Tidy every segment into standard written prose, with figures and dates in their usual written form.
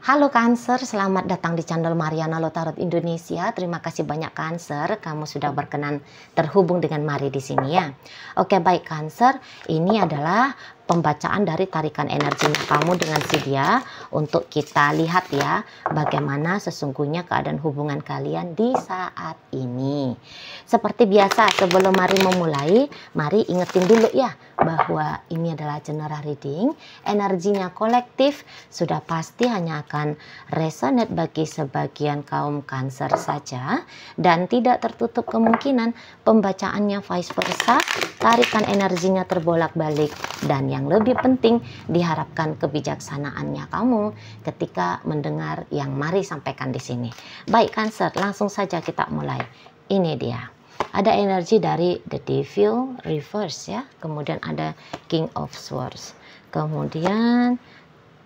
Halo Cancer, selamat datang di channel Mariana Lotarot Indonesia. Terima kasih banyak Cancer, kamu sudah berkenan terhubung dengan Mari di sini ya. Oke baik Cancer, ini adalah pembacaan dari tarikan energinya kamu dengan si dia untuk kita lihat ya bagaimana sesungguhnya keadaan hubungan kalian di saat ini. Seperti biasa sebelum Mari memulai, Mari ingetin dulu ya bahwa ini adalah general reading, energinya kolektif, sudah pasti hanya akan resonate bagi sebagian kaum Cancer saja dan tidak tertutup kemungkinan pembacaannya vice versa, tarikan energinya terbolak-balik, dan yang lebih penting diharapkan kebijaksanaannya kamu ketika mendengar yang Mari sampaikan di sini. Baik Cancer, langsung saja kita mulai. Ini dia. Ada energi dari The Devil Reverse ya, kemudian ada King of Swords, kemudian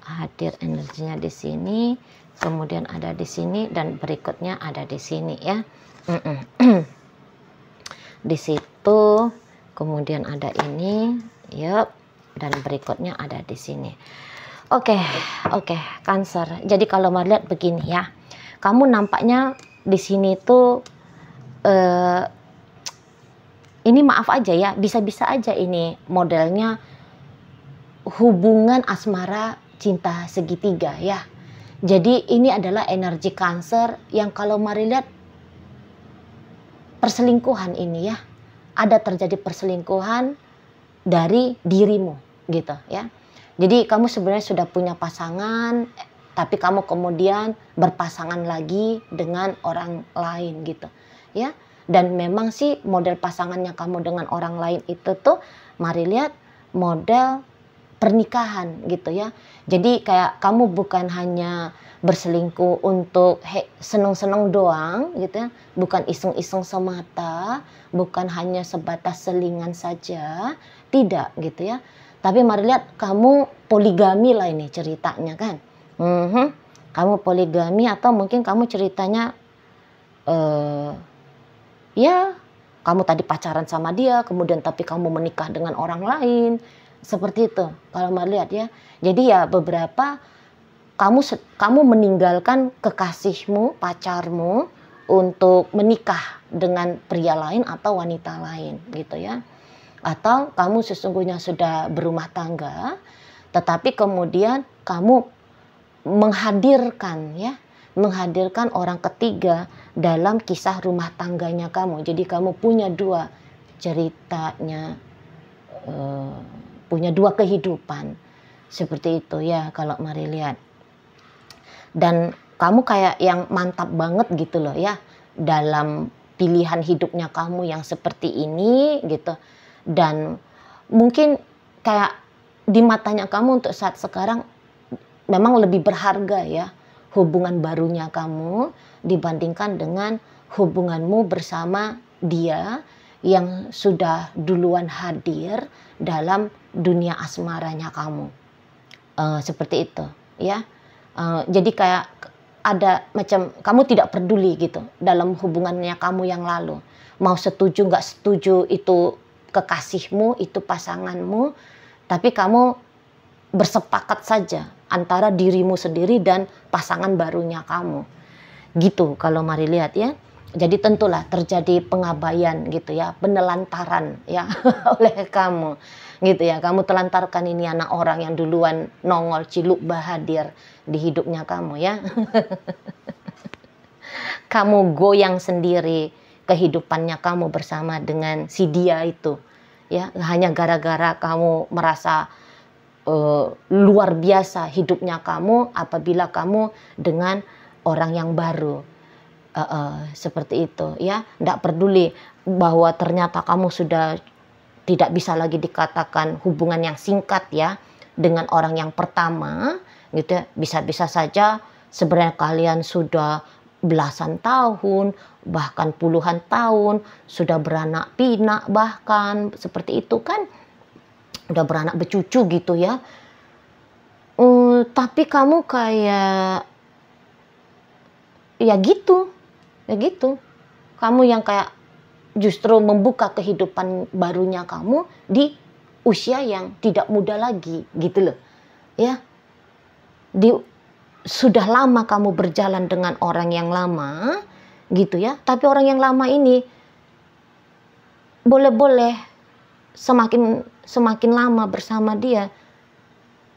hadir energinya di sini, kemudian ada di sini, dan berikutnya ada di sini ya. Di situ, kemudian ada ini, yup, dan berikutnya ada di sini. Oke, Cancer. Jadi kalau mau lihat begini ya, kamu nampaknya di sini tuh ini maaf aja ya, bisa-bisa aja ini modelnya hubungan asmara cinta segitiga ya. Jadi ini adalah energi Cancer yang kalau Mari lihat perselingkuhan ini ya. Ada terjadi perselingkuhan dari dirimu gitu ya. Jadi kamu sebenarnya sudah punya pasangan, tapi kamu kemudian berpasangan lagi dengan orang lain gitu ya. Dan memang sih model pasangannya kamu dengan orang lain itu tuh Mari lihat model pernikahan gitu ya. Jadi kayak kamu bukan hanya berselingkuh untuk seneng-seneng doang gitu ya, bukan iseng-iseng semata, bukan hanya sebatas selingan saja, tidak gitu ya. Tapi Mari lihat kamu poligami lah ini ceritanya kan. Kamu poligami atau mungkin kamu ceritanya ya kamu tadi pacaran sama dia, kemudian tapi kamu menikah dengan orang lain. Seperti itu kalau Mari lihat ya. Jadi ya beberapa kamu meninggalkan kekasihmu, pacarmu untuk menikah dengan pria lain atau wanita lain gitu ya. Atau kamu sesungguhnya sudah berumah tangga, tetapi kemudian kamu menghadirkan orang ketiga dalam kisah rumah tangganya kamu. Jadi kamu punya dua ceritanya, punya dua kehidupan. Seperti itu ya kalau Mari lihat. Dan kamu kayak yang mantap banget gitu loh ya dalam pilihan hidupnya kamu yang seperti ini gitu. Dan mungkin kayak di matanya kamu untuk saat sekarang memang lebih berharga ya hubungan barunya kamu dibandingkan dengan hubunganmu bersama dia yang sudah duluan hadir dalam dunia asmaranya kamu. Seperti itu ya. Jadi kayak ada macam kamu tidak peduli gitu dalam hubungannya kamu yang lalu. Mau setuju nggak setuju itu kekasihmu, itu pasanganmu, tapi kamu bersepakat saja antara dirimu sendiri dan pasangan barunya kamu. Gitu kalau Mari lihat ya. Jadi tentulah terjadi pengabaian gitu ya, penelantaran ya oleh kamu gitu ya. Kamu telantarkan ini anak orang yang duluan nongol ciluk bahadir di hidupnya kamu ya. Kamu goyang sendiri kehidupannya kamu bersama dengan si dia itu ya, hanya gara-gara kamu merasa luar biasa hidupnya kamu apabila kamu dengan orang yang baru. Seperti itu ya. Tidak peduli bahwa ternyata kamu sudah tidak bisa lagi dikatakan hubungan yang singkat ya dengan orang yang pertama gitu ya. Bisa-bisa saja sebenarnya kalian sudah belasan tahun, bahkan puluhan tahun, sudah beranak pinak bahkan seperti itu kan, udah beranak bercucu gitu ya. Tapi kamu kayak ya gitu. Kamu yang kayak justru membuka kehidupan barunya kamu di usia yang tidak muda lagi gitu loh. Ya. sudah lama kamu berjalan dengan orang yang lama gitu ya, tapi orang yang lama ini boleh-boleh semakin lama bersama dia,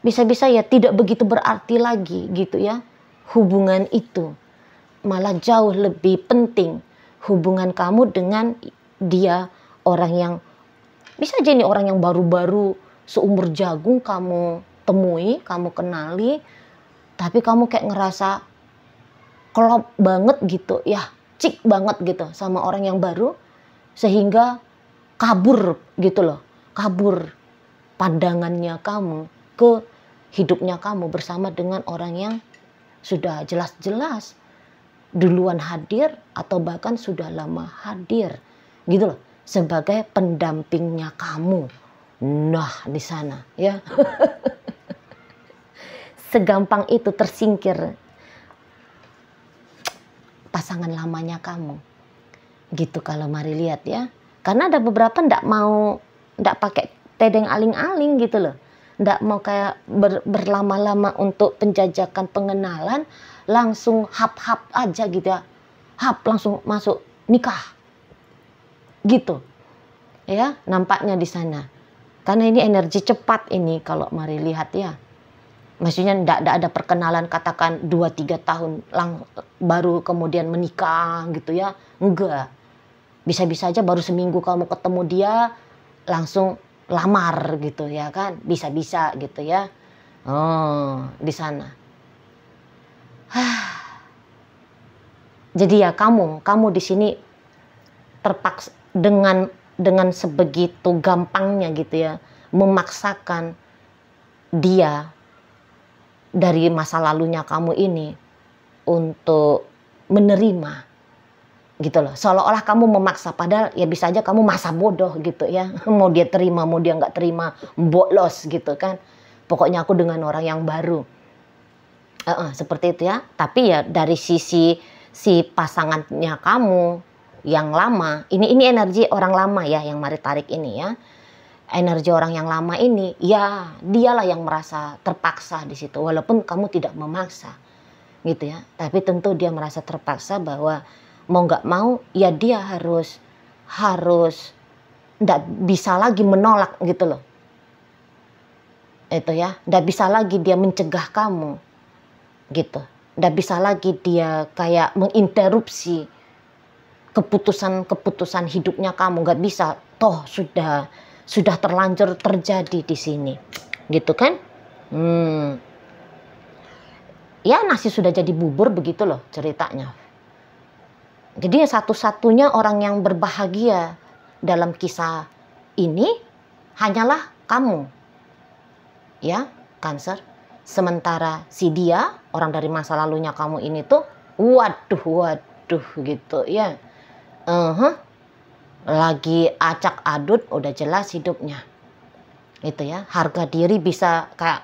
bisa-bisa ya tidak begitu berarti lagi gitu ya. Hubungan itu malah jauh lebih penting, hubungan kamu dengan dia, orang yang bisa aja ini orang yang baru-baru seumur jagung kamu temui, kamu kenali, tapi kamu kayak ngerasa klop banget gitu ya, cik banget gitu sama orang yang baru, sehingga kabur gitu loh, kabur pandangannya kamu ke hidupnya kamu bersama dengan orang yang sudah jelas-jelas duluan hadir atau bahkan sudah lama hadir gitu loh, sebagai pendampingnya kamu. Nah, di sana ya. Segampang itu tersingkir pasangan lamanya kamu. Gitu kalau mari lihat ya. Karena ada beberapa ndak pakai tedeng aling-aling gitu loh. Ndak mau kayak berlama-lama untuk penjajakan pengenalan, langsung hap-hap aja gitu ya. Hap langsung masuk nikah. Gitu. Ya, nampaknya di sana. Karena ini energi cepat ini kalau mari lihat ya. Maksudnya ndak ada perkenalan katakan 2-3 tahun baru kemudian menikah gitu ya. Enggak. Bisa-bisa aja baru seminggu kamu ketemu dia langsung lamar gitu ya kan. Bisa-bisa gitu ya. Oh, di sana. Jadi ya kamu di sini terpaksa dengan sebegitu gampangnya gitu ya, memaksakan dia dari masa lalunya kamu ini untuk menerima gitu loh, seolah-olah kamu memaksa, padahal ya bisa aja kamu masa bodoh gitu ya, mau dia terima mau dia nggak terima, bolos gitu kan, pokoknya aku dengan orang yang baru, seperti itu ya. Tapi ya dari sisi si pasangannya kamu yang lama, ini energi orang lama ya yang mari tarik ini ya. Energi orang yang lama ini, ya dialah yang merasa terpaksa di situ, walaupun kamu tidak memaksa, gitu ya. Tapi tentu dia merasa terpaksa bahwa mau nggak mau, ya dia harus nggak bisa lagi menolak gitu loh. Itu ya, nggak bisa lagi dia mencegah kamu, gitu. Nggak bisa lagi dia kayak menginterupsi keputusan hidupnya kamu, nggak bisa. Toh sudah terlanjur terjadi di sini, gitu kan? Ya nasi sudah jadi bubur begitu loh ceritanya. Jadi satu-satunya orang yang berbahagia dalam kisah ini hanyalah kamu, ya Cancer. Sementara si dia, orang dari masa lalunya kamu ini tuh, waduh gitu ya. Lagi acak adut, udah jelas hidupnya itu ya, harga diri bisa kayak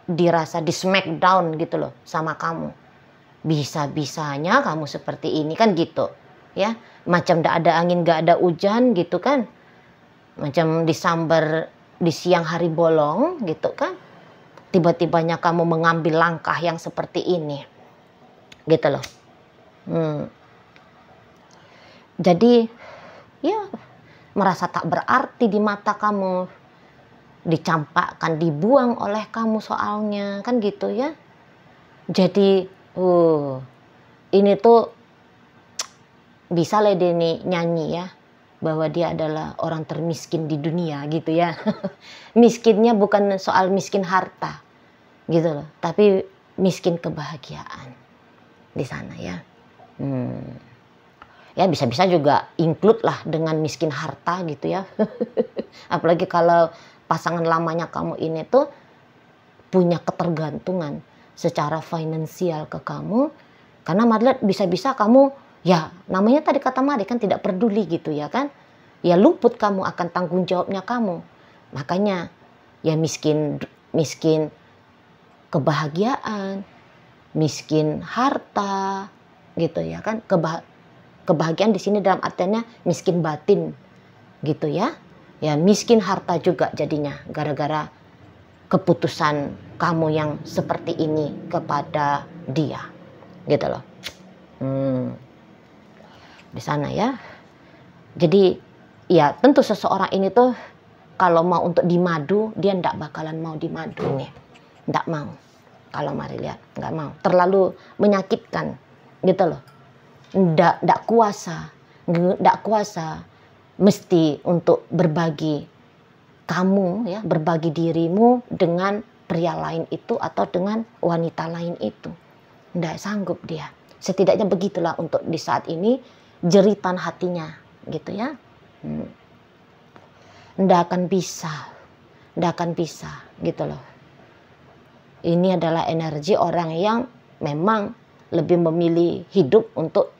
dirasa di smackdown gitu loh sama kamu, bisa-bisanya kamu seperti ini kan gitu ya, macam ndak ada angin nggak ada hujan gitu kan, macam disambar di siang hari bolong gitu kan, tiba-tibanya kamu mengambil langkah yang seperti ini gitu loh. Jadi ya merasa tak berarti di mata kamu, dicampakkan, dibuang oleh kamu soalnya kan gitu ya. Jadi ini tuh bisa lah Denny nyanyi ya, bahwa dia adalah orang termiskin di dunia gitu ya. Miskinnya bukan soal miskin harta gitu loh, tapi miskin kebahagiaan di sana ya. Ya bisa-bisa juga include lah dengan miskin harta gitu ya. Apalagi kalau pasangan lamanya kamu ini tuh punya ketergantungan secara finansial ke kamu. Karena Madlet bisa-bisa kamu, ya namanya tadi kata Mari kan tidak peduli gitu ya kan. Ya luput kamu akan tanggung jawabnya kamu. Makanya ya miskin kebahagiaan, miskin harta gitu ya kan. Kebahagiaan di sini dalam artinya miskin batin gitu ya. Ya miskin harta juga jadinya gara-gara keputusan kamu yang seperti ini kepada dia, gitu loh. Di sana ya. Jadi ya tentu seseorang ini tuh kalau mau untuk dimadu, dia ndak bakalan mau dimadu nih, ndak mau. Kalau mari lihat, nggak mau, terlalu menyakitkan, gitu loh. Ndak kuasa, mesti untuk berbagi kamu ya, berbagi dirimu dengan pria lain itu atau dengan wanita lain itu. Ndak sanggup dia. Setidaknya begitulah untuk di saat ini jeritan hatinya, gitu ya. Ndak akan bisa, gitu loh. Ini adalah energi orang yang memang lebih memilih hidup untuk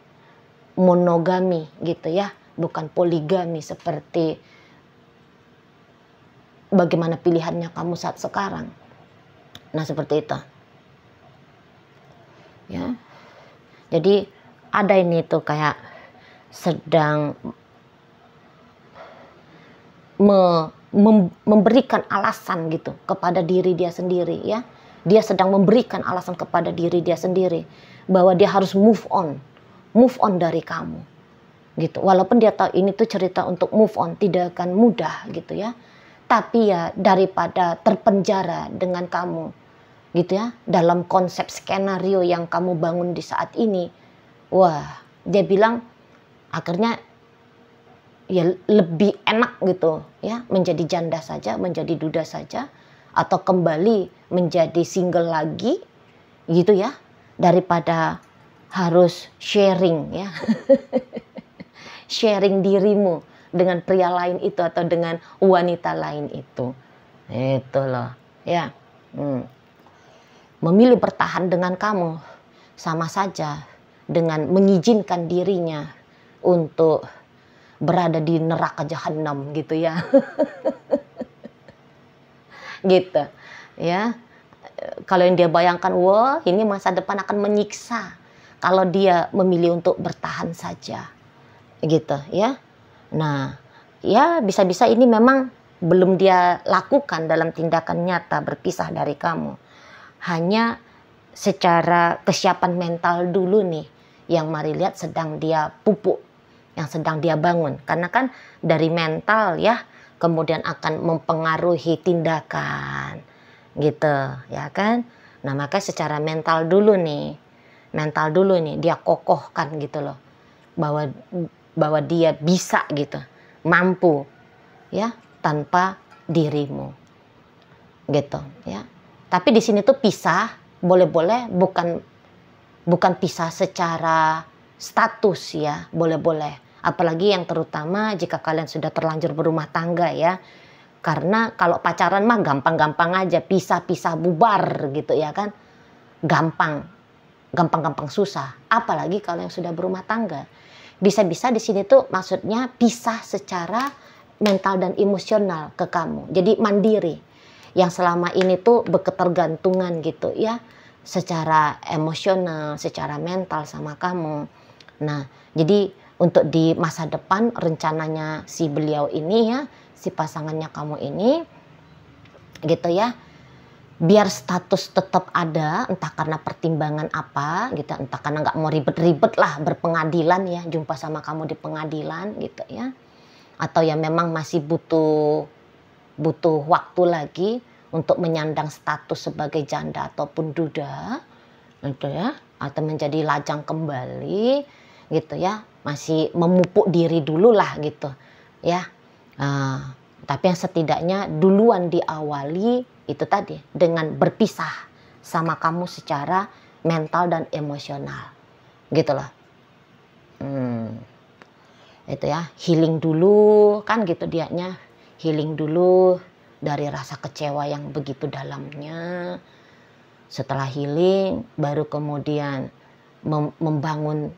monogami, gitu ya, bukan poligami seperti bagaimana pilihannya kamu saat sekarang. Nah, seperti itu. Ya. Jadi ada ini tuh kayak sedang memberikan alasan gitu kepada diri dia sendiri ya. Dia sedang memberikan alasan kepada diri dia sendiri bahwa dia harus move on dari kamu gitu. Walaupun dia tahu ini tuh cerita untuk move on tidak akan mudah gitu ya. Tapi ya daripada terpenjara dengan kamu gitu ya, dalam konsep skenario yang kamu bangun di saat ini, wah, dia bilang akhirnya ya lebih enak gitu ya, menjadi janda saja, menjadi duda saja, atau kembali menjadi single lagi gitu ya, daripada harus sharing ya sharing dirimu dengan pria lain itu atau dengan wanita lain itu loh ya. Memilih bertahan dengan kamu sama saja dengan mengizinkan dirinya untuk berada di neraka jahanam gitu ya gitu ya. Kalau yang dia bayangkan, wah ini masa depan akan menyiksa kalau dia memilih untuk bertahan saja gitu ya. Nah ya bisa-bisa ini memang belum dia lakukan dalam tindakan nyata berpisah dari kamu, hanya secara kesiapan mental dulu nih yang mari lihat sedang dia pupuk, yang sedang dia bangun. Karena kan dari mental ya kemudian akan mempengaruhi tindakan gitu ya kan. Nah maka secara mental dulu nih dia kokohkan gitu loh, bahwa dia bisa gitu, mampu ya tanpa dirimu gitu ya. Tapi di sini tuh pisah boleh-boleh, bukan pisah secara status ya, boleh-boleh. Apalagi yang terutama jika kalian sudah terlanjur berumah tangga ya. Karena kalau pacaran mah gampang-gampang aja, pisah-pisah bubar gitu ya kan. Gampang susah. Apalagi kalau yang sudah berumah tangga. Bisa-bisa di sini tuh maksudnya pisah secara mental dan emosional ke kamu. Jadi mandiri. Yang selama ini tuh berketergantungan gitu ya. Secara emosional, secara mental sama kamu. Nah, jadi untuk di masa depan rencananya si beliau ini ya, si pasangannya kamu ini gitu ya, biar status tetap ada, entah karena pertimbangan apa gitu, entah karena nggak mau ribet-ribet lah berpengadilan ya, jumpa sama kamu di pengadilan gitu ya, atau ya memang masih butuh waktu lagi untuk menyandang status sebagai janda ataupun duda gitu ya, atau menjadi lajang kembali gitu ya, masih memupuk diri dulu lah gitu ya. Tapi yang setidaknya duluan diawali itu tadi dengan berpisah sama kamu secara mental dan emosional gitu loh. Itu ya, healing dulu kan gitu dianya, healing dulu dari rasa kecewa yang begitu dalamnya. Setelah healing baru kemudian membangun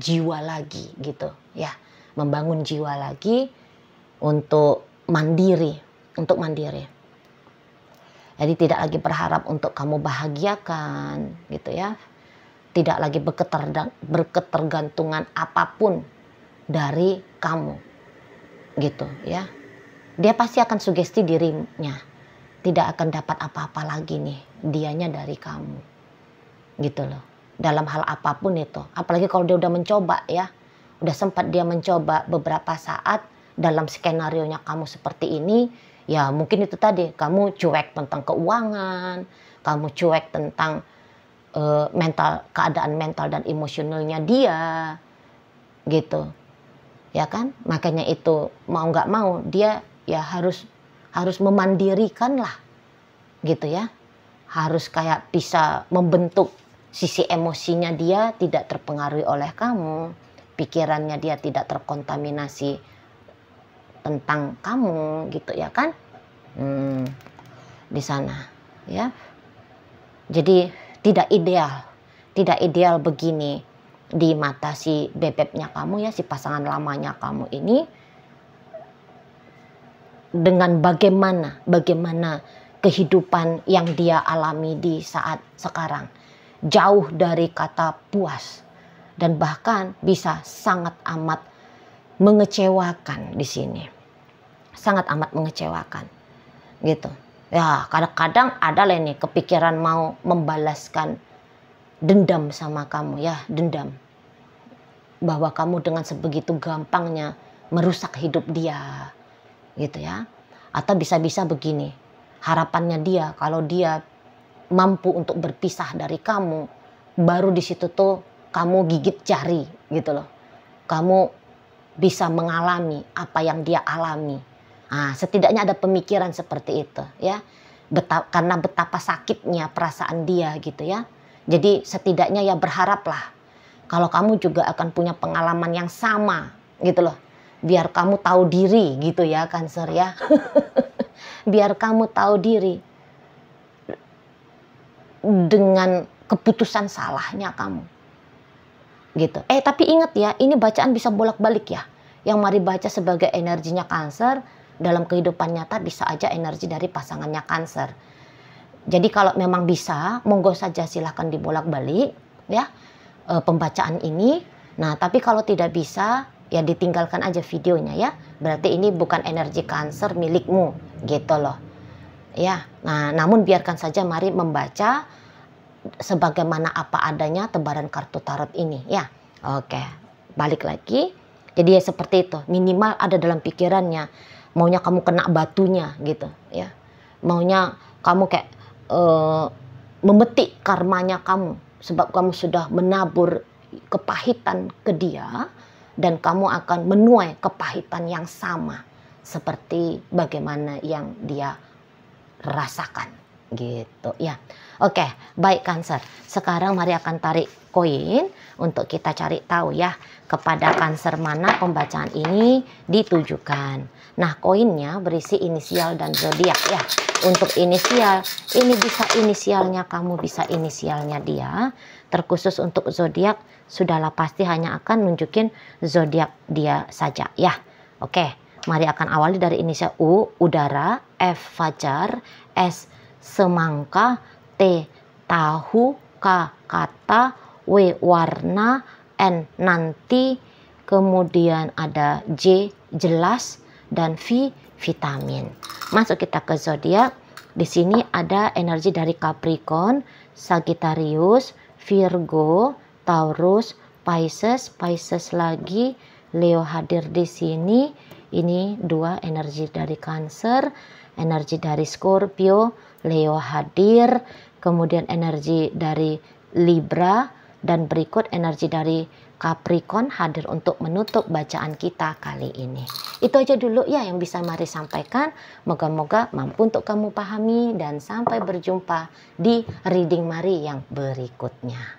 jiwa lagi gitu ya, membangun jiwa lagi untuk mandiri. Jadi tidak lagi berharap untuk kamu bahagiakan gitu ya, tidak lagi berketergantungan apapun dari kamu gitu ya. Dia pasti akan sugesti dirinya tidak akan dapat apa-apa lagi nih dianya dari kamu, gitu loh. Dalam hal apapun itu, apalagi kalau dia udah mencoba ya, udah sempat dia mencoba beberapa saat dalam skenario-nya kamu seperti ini, ya mungkin itu tadi, kamu cuek tentang keuangan, kamu cuek tentang keadaan mental dan emosionalnya dia, gitu. Ya kan? Makanya itu mau nggak mau dia ya harus memandirikan lah, gitu ya. Harus kayak bisa membentuk sisi emosinya dia tidak terpengaruhi oleh kamu, pikirannya dia tidak terkontaminasi tentang kamu, gitu ya kan? Di sana ya. Jadi tidak ideal begini di mata si bebeknya kamu ya, si pasangan lamanya kamu ini, dengan bagaimana kehidupan yang dia alami di saat sekarang. Jauh dari kata puas dan bahkan bisa sangat amat mengecewakan di sini. Sangat amat mengecewakan. Gitu. Ya, kadang-kadang ada lah nih kepikiran mau membalaskan dendam sama kamu ya, dendam. Bahwa kamu dengan sebegitu gampangnya merusak hidup dia, gitu ya. Atau bisa-bisa begini, harapannya dia kalau dia mampu untuk berpisah dari kamu, baru di situ tuh kamu gigit jari, gitu loh. Kamu bisa mengalami apa yang dia alami. Nah, setidaknya ada pemikiran seperti itu ya. Karena betapa sakitnya perasaan dia, gitu ya. Jadi setidaknya ya berharaplah kalau kamu juga akan punya pengalaman yang sama, gitu loh. Biar kamu tahu diri, gitu ya Cancer ya. Biar kamu tahu diri dengan keputusan salahnya kamu, gitu. Tapi ingat ya, ini bacaan bisa bolak-balik ya. Yang mari baca sebagai energinya Cancer, dalam kehidupan nyata bisa aja energi dari pasangannya Cancer. Jadi kalau memang bisa, monggo saja silahkan dibolak-balik ya pembacaan ini. Nah, tapi kalau tidak bisa, ya ditinggalkan aja videonya ya. Berarti ini bukan energi Cancer milikmu, gitu loh. Ya, nah namun biarkan saja mari membaca sebagaimana apa adanya tebaran kartu tarot ini ya. Oke, balik lagi. Jadi ya seperti itu, minimal ada dalam pikirannya. Maunya kamu kena batunya gitu ya. Maunya kamu kayak memetik karmanya kamu. Sebab kamu sudah menabur kepahitan ke dia. Dan kamu akan menuai kepahitan yang sama. Seperti bagaimana yang dia rasakan. Gitu ya. Oke, baik Cancer. Sekarang mari akan tarik koin. Untuk kita cari tahu ya. Kepada Cancer mana pembacaan ini ditujukan. Nah, koinnya berisi inisial dan zodiak ya. Untuk inisial, ini bisa inisialnya kamu, bisa inisialnya dia. Terkhusus untuk zodiak, sudahlah pasti hanya akan nunjukin zodiak dia saja ya. Oke, mari akan awali dari inisial U, udara, F, fajar, S, semangka, T, tahu, K, kata, W, warna, N, nanti, kemudian ada J, jelas, dan V, vitamin. Masuk kita ke zodiak. Di sini ada energi dari Capricorn, Sagittarius, Virgo, Taurus, Pisces, Pisces lagi, Leo hadir di sini. Ini dua energi dari Cancer, energi dari Scorpio, Leo hadir, kemudian energi dari Libra, dan berikut energi dari Capricorn hadir untuk menutup bacaan kita kali ini. Itu aja dulu ya yang bisa mari sampaikan. Moga-moga mampu untuk kamu pahami dan sampai berjumpa di reading Mari yang berikutnya.